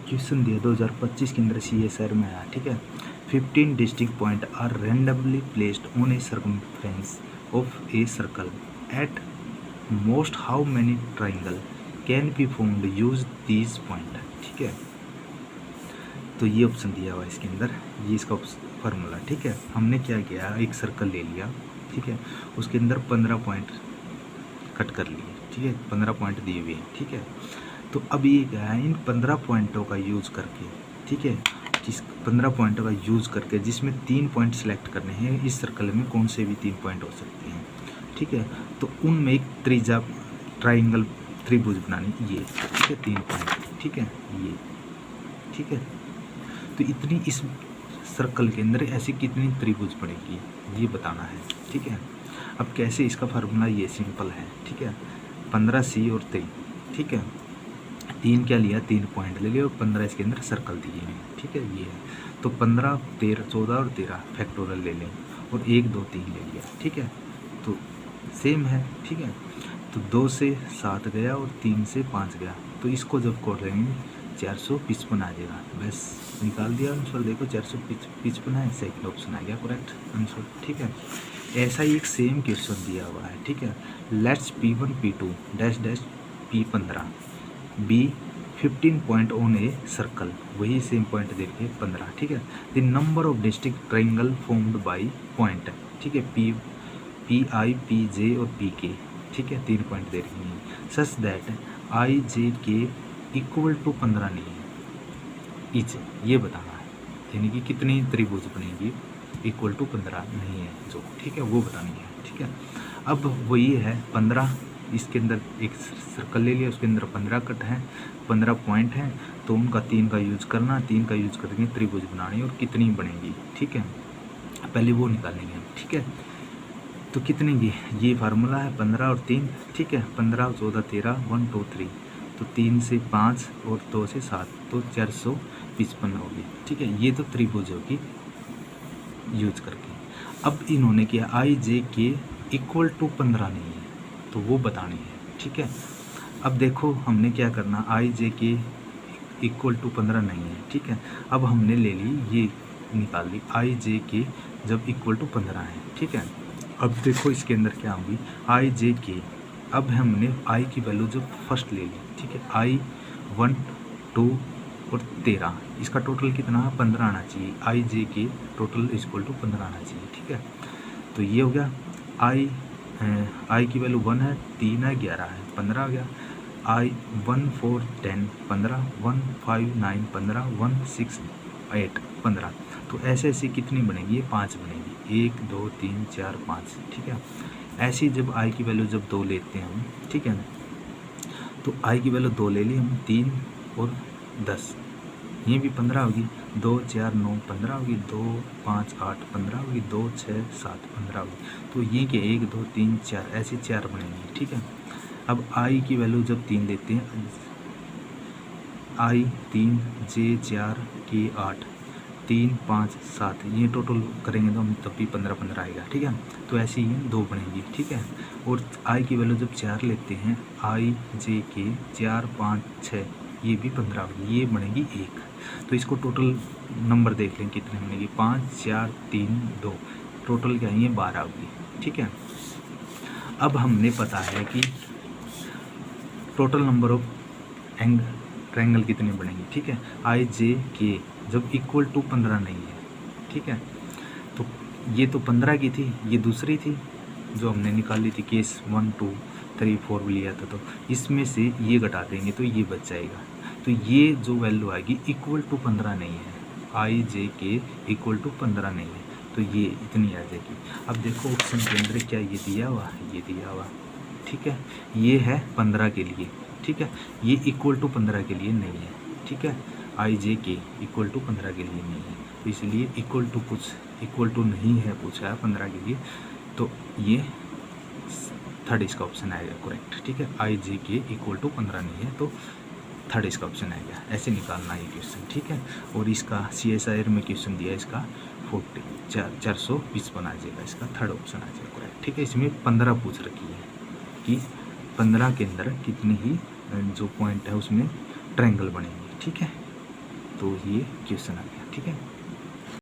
Question दिया 2025 के अंदर CSR में आया, ठीक है। 15 distinct point are randomly placed on a circumference of a circle at most how many triangle can be formed use these point, ठीक है। तो ये ऑप्शन दिया हुआ है इसके अंदर, ये इसका फार्मूला, ठीक है। हमने क्या किया, एक सर्कल ले लिया, ठीक है, उसके अंदर 15 पॉइंट कट कर लिए, ठीक है, 15 पॉइंट दिए हुए हैं, ठीक है। तो अब ये क्या है, इन 15 पॉइंटों का यूज़ करके, ठीक है, जिस 15 पॉइंटों का यूज़ करके जिसमें 3 पॉइंट सेलेक्ट करने हैं, इस सर्कल में कौन से भी 3 पॉइंट हो सकते हैं, ठीक है। तो उनमें एक त्रिज्या ट्राइंगल त्रिभुज बनानी, ये, ठीक है, 3 पॉइंट, ठीक है, ये, ठीक है। तो इतनी इस सर्कल के अंदर ऐसी कितनी त्रिभुज पड़ेगी ये बताना है, ठीक है। अब कैसे, इसका फार्मूला ये सिंपल है, ठीक है। 15C और 3, ठीक है, 3 क्या लिया, 3 पॉइंट ले लिया और 15 इसके अंदर सर्कल दिए हैं, ठीक है, ये है। तो 15, 13, 14 और 13 फैक्टोरियल ले लें और 1, 2, 3 ले लिया, ठीक है। तो सेम है, ठीक है। तो 2 से 7 गया और 3 से 5 गया, तो इसको जब कोड लेंगे 455 आ जाएगा, बस निकाल दिया आंसर। देखो 455 है, सेकंड ऑप्शन आ गया करेक्ट आंसर, ठीक है। ऐसा ही एक सेम क्वेश्चन दिया हुआ है, ठीक है। Let's P1 P2 dash dash P15 be 15 point on a circle, वही सेम पॉइंट देखिए 15, ठीक है। The number of distinct triangle formed by point, ठीक है, PI PJ और PK, ठीक है, 3 पॉइंट दे रही हैं, such that IJK equal to 15 नहीं है, इच ये बताना है, यानी कि कितनी त्रिभुज बनेगी इक्वल टू 15 नहीं है जो, ठीक है, वो बतानी है, ठीक है। अब वही है 15, इसके अंदर एक सर्कल ले लिया, उसके अंदर 15 कट है, 15 पॉइंट हैं, तो उनका 3 का यूज करना, 3 का यूज करके त्रिभुज बनानी और कितनी बनेगी, ठीक है, पहले वो निकालेंगे हम, ठीक है। तो कितनी की, ये फार्मूला है 15 और 3, ठीक है, 15, 14, 13, 1, 2, 3, तो 3 से 5 और 2 से 7, तो 455 होगी, ठीक है। ये तो त्रिभुज होगी यूज करके। अब इन्होंने किया IJK इक्वल टू 15 नहीं है, तो वो बतानी है, ठीक है। अब देखो हमने क्या करना, IJK इक्वल टू 15 नहीं है, ठीक है। अब हमने ले ली, ये निकाल ली IJK जब इक्वल टू 15 है, ठीक है। अब देखो इसके अंदर क्या होगी, IJK, अब हमने I की वैल्यू जब फर्स्ट ले ली, ठीक है, I 1, 2 और 13, इसका टोटल कितना 15 आना चाहिए, IJK टोटल इक्वल टू 15 आना चाहिए, ठीक है। तो ये हो गया, I की वैल्यू 1 है, 3 है, 11 है, 15 आ गया। I 1, 4, 10, 15, 1, 5, 9, 15, 1, 6, 8, 15, तो ऐसे ऐसी कितनी बनेगी, ये 5 बनेगी, 1, 2, 3, 4, 5, ठीक है। ऐसी जब I की वैल्यू जब 2 लेते हैं हम, ठीक है, तो I की वैल्यू 2 ले ली हम, 3 और 10, ये भी 15 होगी, 2, 4, 9, 15 होगी, 2, 5, 8, 15 होगी, 2, 6, 7, 15 होगी, तो ये कि 1, 2, 3, 4 ऐसे 4 बनेंगी, ठीक है। अब I की वैल्यू जब 3 लेते हैं, I 3, J 4, K 8, 3, 5, 7, ये टोटल करेंगे तो हम तब भी 15 आएगा, ठीक है। तो ऐसे ही 2 बनेंगी, ठीक है। और I की वैल्यू जब 4 लेते हैं, IJK 4, 5, 6, ये भी 15 होगी, ये बनेगी 1, तो इसको टोटल नंबर देख लें कितने बनेगी, 5, 4, 3, 2, टोटल क्या है, ये 12 होगी, ठीक है। अब हमने पता है कि टोटल नंबर ऑफ ट्रायंगल कितने बनेंगे, ठीक है। IJK जब इक्वल टू 15 नहीं है, ठीक है, तो ये तो 15 की थी, ये दूसरी थी जो हमने निकाली थी, केस 1, 2, 3, 4 भी लिया था, तो इसमें से ये घटा देंगे तो ये बच जाएगा, तो ये जो वैल्यू आएगी इक्वल टू 15 नहीं है, IJK इक्वल टू 15 नहीं है, तो ये इतनी आ जाएगी। अब देखो ऑप्शन के अंदर क्या ये दिया हुआ, ये दिया हुआ, ठीक है, ये है 15 के लिए, ठीक है, ये इक्वल टू 15 के लिए नहीं है, ठीक है, IJK इक्वल टू 15 के लिए नहीं है, तो इसलिए इक्वल टू नहीं है पूछा है 15 के लिए, तो ये थर्ड इसका ऑप्शन आएगा करेक्ट, ठीक है। IJK इक्वल टू 15 नहीं है, तो थर्ड इसका ऑप्शन आएगा, ऐसे निकालना ये क्वेश्चन, ठीक है। और इसका CSIR में क्वेश्चन दिया इसका 455 आ जाएगा, इसका थर्ड ऑप्शन आ जाएगा करेक्ट, ठीक है। इसमें 15 पूछ रखी है कि 15 के अंदर कितने ही जो पॉइंट है उसमें ट्रायंगल बनेंगे, ठीक है। तो ये क्वेश्चन आ गया। ठीक है।